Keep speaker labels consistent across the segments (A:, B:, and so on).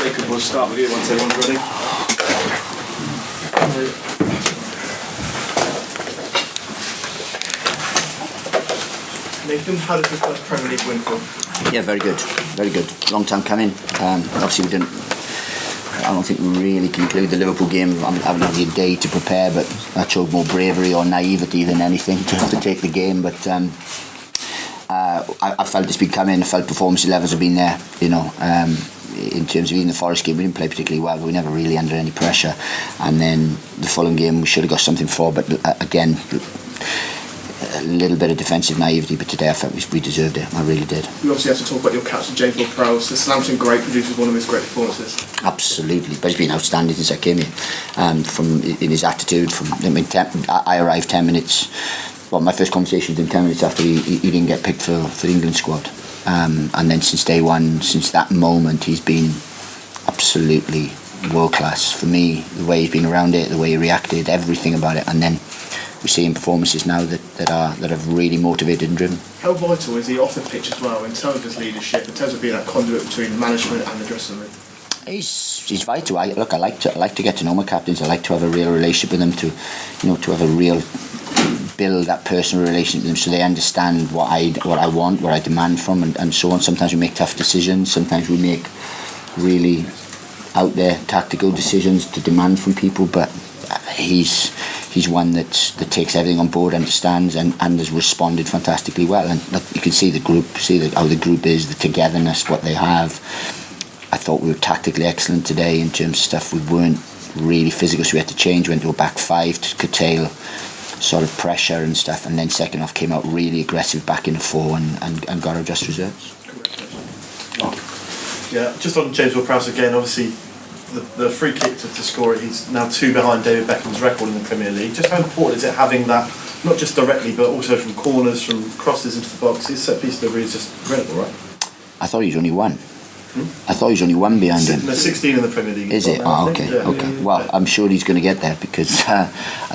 A: Jacob, we'll start with you once everyone's ready.
B: Nathan, how did the first Premier League win feel?
C: Yeah, very good, very good. Long time coming. Obviously, I don't think we really conclude the Liverpool game. I haven't had a day to prepare, but that showed more bravery or naivety than anything to take the game. But I felt it's been coming. I felt performance levels have been there. You know, in terms of even the Forest game, we didn't play particularly well. We were never really under any pressure. And then the Fulham game, we should have got something for. But again, a little bit of defensive naivety, but today I felt we deserved it. I really did.
B: You obviously have to talk about your captain, James Prowse. The Southampton great produces one of his great performances.
C: Absolutely, but he's been outstanding since I came here. From in his attitude, I arrived 10 minutes. Well, my first conversation with him 10 minutes after he didn't get picked for the England squad, and then since day one, since that moment, he's been absolutely world class. For me, the way he's been around it, the way he reacted, everything about it, and then we're seeing performances now that have really motivated and driven.
B: How vital is he off the pitch as well in terms of his leadership, in terms of being that conduit between management and the dressing room?
C: He's vital. I like to get to know my captains. I like to have a real relationship with them, to have a real build that personal relationship with them, so they understand what I want, what I demand from, and so on. Sometimes we make tough decisions. Sometimes we make really out there tactical decisions to demand from people, but he's one that takes everything on board, understands, and has responded fantastically well. And look, you can see the group, how the group is, the togetherness, what they have. I thought we were tactically excellent today in terms of stuff. We weren't really physical, so we had to change. Went to a back five to curtail sort of pressure and stuff. And then second half came out really aggressive back in the four and got our just reserves.
D: Yeah, just on James Ward-Prowse again, obviously the free kick to score it, he's now 2 behind David Beckham's record in the Premier League. Just how important is it having that, not just directly, but also from corners, from crosses into the box? His set piece delivery is just incredible, right?
C: I thought he was only one. I thought he was only one behind him.
D: No, 16 in the Premier League.
C: Is it? Oh, okay.
D: Yeah.
C: Okay. Well, I'm sure he's going to get there because I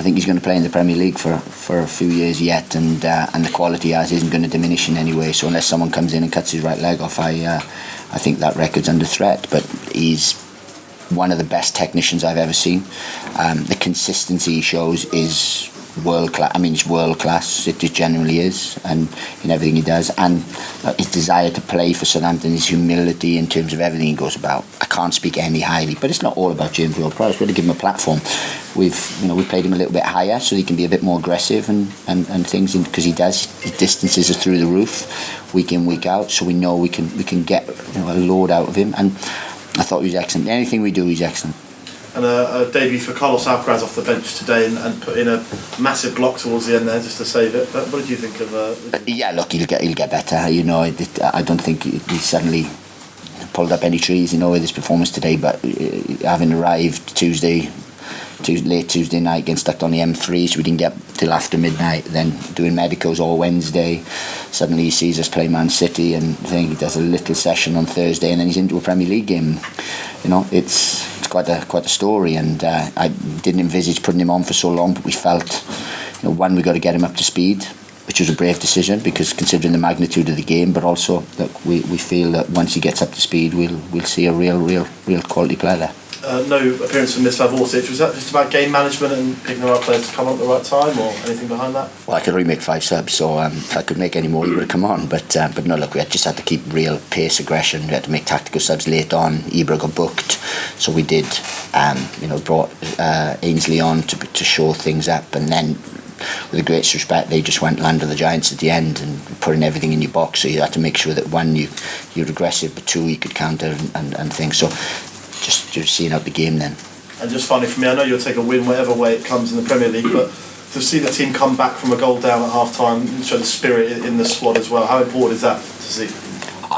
C: think he's going to play in the Premier League for a few years yet, and the quality he has isn't going to diminish in any way. So unless someone comes in and cuts his right leg off, I think that record's under threat. But he's one of the best technicians I've ever seen. The consistency he shows is world class. I mean, it's world class. It just genuinely is, and in everything he does, and his desire to play for Southampton, his humility in terms of everything he goes about. I can't speak any highly, but it's not all about James Ward-Prowse. We've got to give him a platform. We played him a little bit higher so he can be a bit more aggressive and things, because he does. His distances are through the roof, week in, week out. So we know we can get a load out of him, and I thought he was excellent. Anything we do, he's excellent.
D: And a debut for Carlos Alcarez off the bench today and put in a massive block towards the end there just to save it. But what did you think of? Yeah,
C: look, he'll get better. I don't think he suddenly pulled up any trees, with his performance today. But having arrived late Tuesday night, getting stuck on the M3, so we didn't get till after midnight, then doing medicals all Wednesday. Suddenly he sees us play Man City, and I think he does a little session on Thursday, and then he's into a Premier League game. It's quite a story, and I didn't envisage putting him on for so long, but we felt, one, we got to get him up to speed, which was a brave decision because considering the magnitude of the game, but also that we feel that once he gets up to speed, we'll see a real quality player there.
D: No appearance from Mislav Orsic. Was that just about game management and picking the right players to come on at the right time, or anything behind that?
C: Well, I could only make 5 subs, so if I could make any more, he would have come on. But no, look, we just had to keep real pace, aggression. We had to make tactical subs late on. Ibra got booked, so we did. Brought Ainsley on to show things up, and then, with the greatest respect, they just went land of the giants at the end and putting everything in your box. So you had to make sure that one, you're aggressive, but two, you could counter and things. So just seeing out the game then.
D: And just finally for me, I know you'll take a win whatever way it comes in the Premier League, but to see the team come back from a goal down at half time and show the spirit in the squad as well, how important is that to see?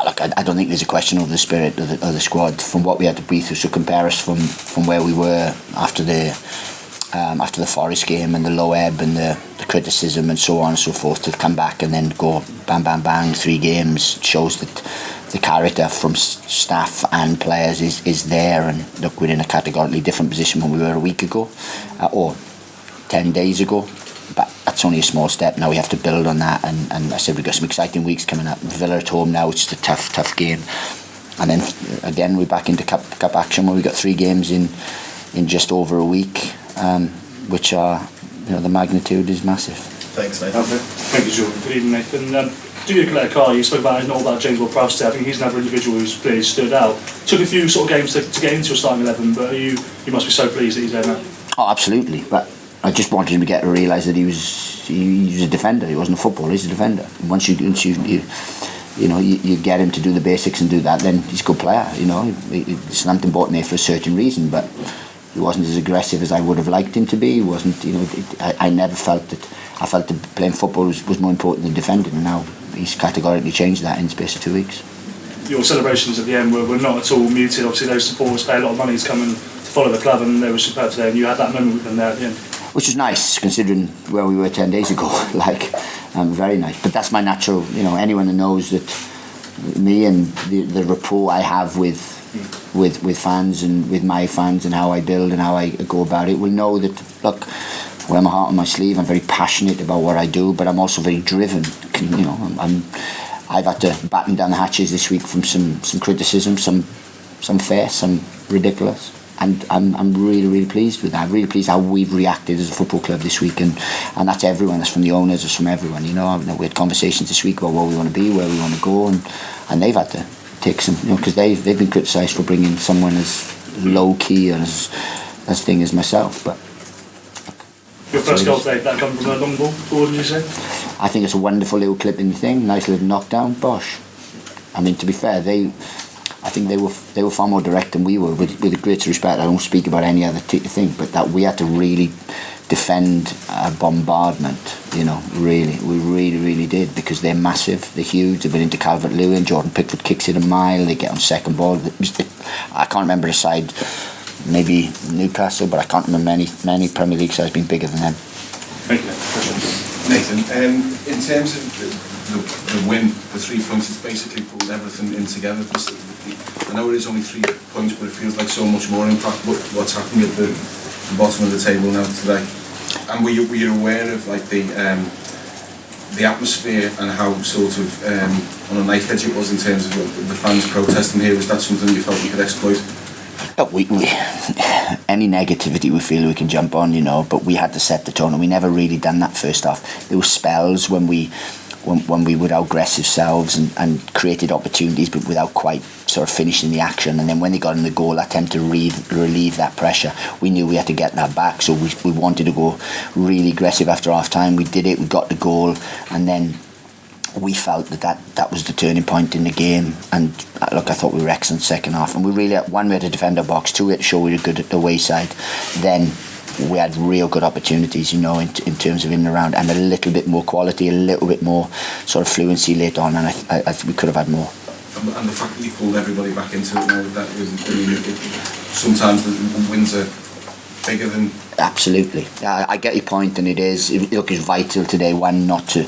C: Look, I don't think there's a question of the spirit of the squad from what we had to breathe through. So compare us from where we were after the Forest game and the low ebb and the criticism and so on and so forth, to come back and then go bang bang bang 3 games shows that the character from staff and players is there. And look, we're in a categorically different position when we were a week ago or 10 days ago, but that's only a small step. Now we have to build on that, and I said we've got some exciting weeks coming up. Villa at home now, it's a tough game. and then again we're back into cup action where we got 3 games in just over a week, which are, the magnitude is massive.
D: Thanks, Nathan.
A: Thank you, Jordan. Good evening, Nathan. Do you Caleta-Car? You spoke about James Ward-Prowse. I think he's another individual who's really stood out. Took a few sort of games to get into your starting 11, but you must be so pleased that he's there now.
C: Oh, absolutely. But I just wanted him to get to realise that he was a defender. He wasn't a footballer. He's a defender. And once you get him to do the basics and do that, then he's a good player. Southampton bought him there for a certain reason, but he wasn't as aggressive as I would have liked him to be. He wasn't. I never felt that. I felt that playing football was more important than defending, and now he's categorically changed that in the space of 2 weeks.
A: Your celebrations at the end were not at all muted. Obviously, those supporters pay a lot of money to come and to follow the club, and they were superb today. And you had that moment with them there at the end,
C: which was nice considering where we were 10 days ago. Very nice. But that's my natural. Anyone who knows that me and the rapport I have with fans and with my fans and how I build and how I go about it will know that, look, I wear my heart on my sleeve. I'm very passionate about what I do, but I'm also very driven. I've had to batten down the hatches this week from some criticism, some fair, some ridiculous, and I'm really, really pleased with that. I'm really pleased how we've reacted as a football club this week, and that's everyone. That's from the owners, it's from everyone. We had conversations this week about where we want to be, where we want to go, and they've had to take some, because they've been criticised for bringing someone as low key and as thing as myself, but.
A: Your first goal today, that come from a long ball, wouldn't you say?
C: I think it's a wonderful little clipping thing, nice little knockdown, bosh. I mean, to be fair, I think they were far more direct than we were. With great respect, I don't speak about any other thing, but that we had to really defend a bombardment. We really did, because they're massive, they're huge. They've been into Calvert-Lewin. Jordan Pickford kicks it a mile. They get on second ball. I can't remember the side. Maybe Newcastle, but I can't remember many Premier League sides being bigger than them.
A: Thank you.
E: Nathan, in terms of the win, the 3 points, it's basically pulled everything in together. I know it is only 3 points, but it feels like so much more impact. What's happening at the bottom of the table now today? And were you aware of the atmosphere and how sort of on a knife edge it was in terms of the fans protesting here? Was that something you felt you could exploit?
C: Any negativity we feel we can jump on, but we had to set the tone, and we never really done that first half. There were spells when we would outaggress ourselves and created opportunities, but without quite sort of finishing the action. And then when they got in the goal, that tended to relieve that pressure. We knew we had to get that back, so we wanted to go really aggressive after half time. We did it, we got the goal, and then we felt that was the turning point in the game. And look, I thought we were excellent second half, and we really, one, we had to defend our box, 2, we had to show we were good at the wayside. Then we had real good opportunities, in terms of in and around, and a little bit more quality, a little bit more sort of fluency later on, and I think we could have had more.
E: And the fact that you pulled everybody back into it now, sometimes the wins are bigger than.
C: Absolutely, I get your point, and it's vital today. One, not to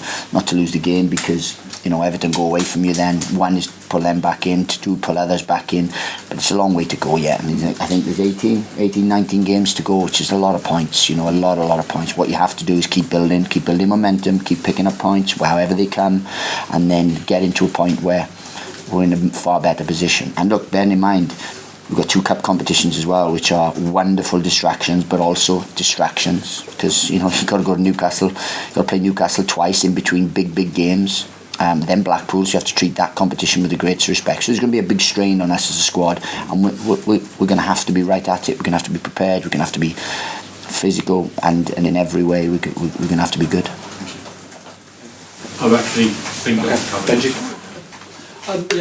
C: lose the game, because Everton go away from you. Then one is pull them back in, 2 pull others back in, but it's a long way to go yet. I mean, I think there's 19 games to go, which is a lot of points. A lot of points. What you have to do is keep building momentum, keep picking up points however they come, and then get into a point where we're in a far better position. And look, bear in mind, we've got 2 cup competitions as well, which are wonderful distractions, but also distractions, because you've got to go to Newcastle, you've got to play Newcastle twice in between big games. Then Blackpool, so you have to treat that competition with the greatest respect. So there's going to be a big strain on us as a squad, and we're going to have to be right at it. We're going to have to be prepared. We're going to have to be physical, and in every way we're going to have to be good.
A: I've actually been Benji.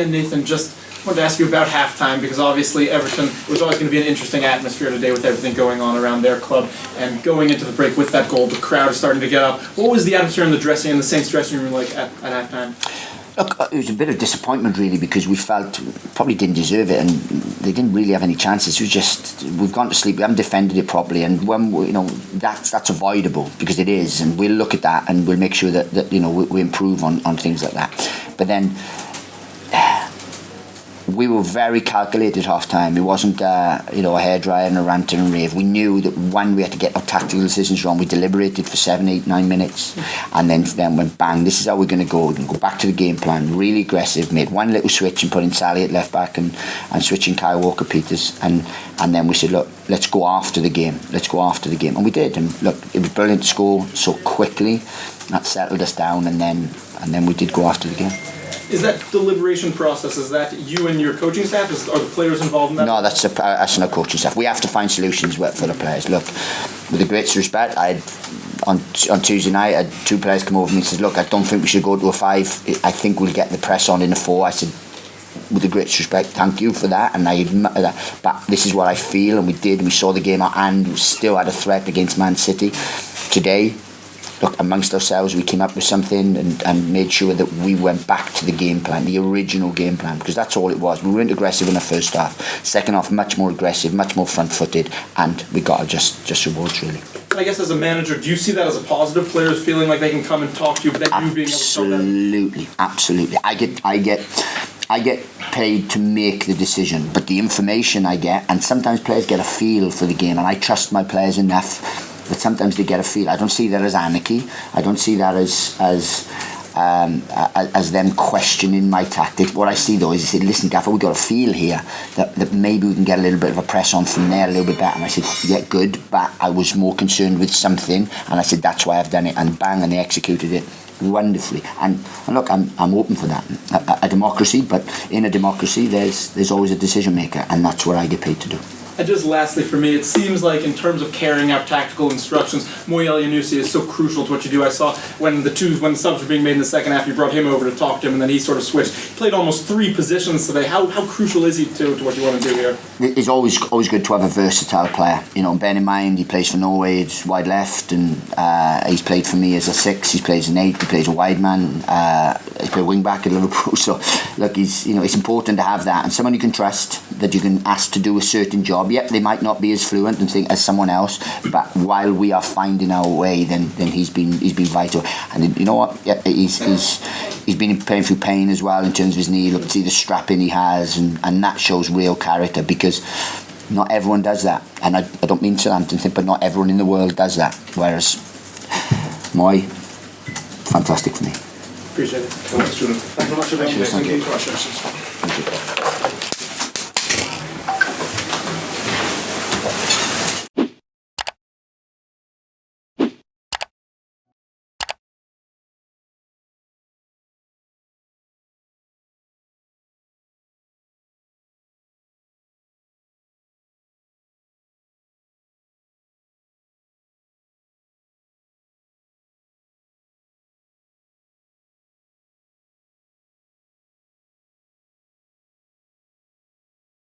B: Nathan, just wanted to ask you about halftime, because obviously Everton was always going to be an interesting atmosphere today with everything going on around their club, and going into the break with that goal, the crowd is starting to get up. What was the atmosphere in the Saints dressing room like at halftime?
C: Look, it was a bit of disappointment really, because we felt probably didn't deserve it, and they didn't really have any chances. It was just, we've gone to sleep, we haven't defended it properly, and when that's avoidable, because it is, and we'll look at that and we'll make sure that we improve on things like that. But then we were very calculated half time. It wasn't a hairdryer and a rant and a rave. We knew that one, we had to get our tactical decisions wrong. We deliberated for 7, 8, 9 minutes, and then went bang. This is how we're going to go. We're going to go back to the game plan. Really aggressive. Made one little switch and put in Sally at left back and switching Kyle Walker-Peters, and then we said, look, let's go after the game. Let's go after the game, and we did. And look, it was brilliant to score so quickly. That settled us down, and then we did go after the game.
B: Is that deliberation process, is that you and your coaching staff? Are the players involved in that?
C: No, that's not coaching staff. We have to find solutions for the players. Look, with the greatest respect, on Tuesday night, I had 2 players come over to me and said, look, I don't think we should go to a 5. I think we'll get the press on in a 4. I said, with the greatest respect, thank you for that, and I admit that, but this is what I feel, and we did, and we saw the game out, and we still had a threat against Man City. Today, look, amongst ourselves, we came up with something and made sure that we went back to the game plan, the original game plan, because that's all it was. We weren't aggressive in the first half. Second half, much more aggressive, much more front-footed, and we got just rewards, really.
B: I guess as a manager, do you see that as a positive? Players feeling like they can come and talk to you, but then you being able to tell them?
C: Absolutely. I get paid to make the decision, but the information I get, and sometimes players get a feel for the game, and I trust my players enough. But sometimes they get a feel. I don't see that as anarchy. I don't see that as them questioning my tactics. What I see though is, they say, listen, Gaffer, we've got a feel here that maybe we can get a little bit of a press on from there a little bit better. And I said, yeah, good, but I was more concerned with something, and I said, that's why I've done it, and bang, and they executed it wonderfully. And look, I'm open for that. A democracy, but in a democracy there's always a decision maker, and that's what I get paid to do.
B: And just lastly for me, it seems like in terms of carrying out tactical instructions, Elyounoussi is so crucial to what you do. I saw when the subs were being made in the second half, you brought him over to talk to him, and then he sort of switched. He played almost 3 positions today. How crucial is he to what you want to do here?
C: It's always good to have a versatile player. Bear in mind he plays for Norway, it's wide left, and he's played for me as a 6. He plays an 8. He plays a wide man. He's played wing back at Liverpool. So look, it's important to have that, and someone you can trust, that you can ask to do a certain job. Yep, they might not be as fluent and think as someone else, but while we are finding our way, then he's been vital. And you know what? Yeah, he's been playing through pain as well in terms of his knee. Look, see the strapping he has, and that shows real character, because not everyone does that. And I don't mean Southampton thing, but not everyone in the world does that. Whereas fantastic for me.
B: Appreciate it.
A: Thanks very much.
C: Thank you.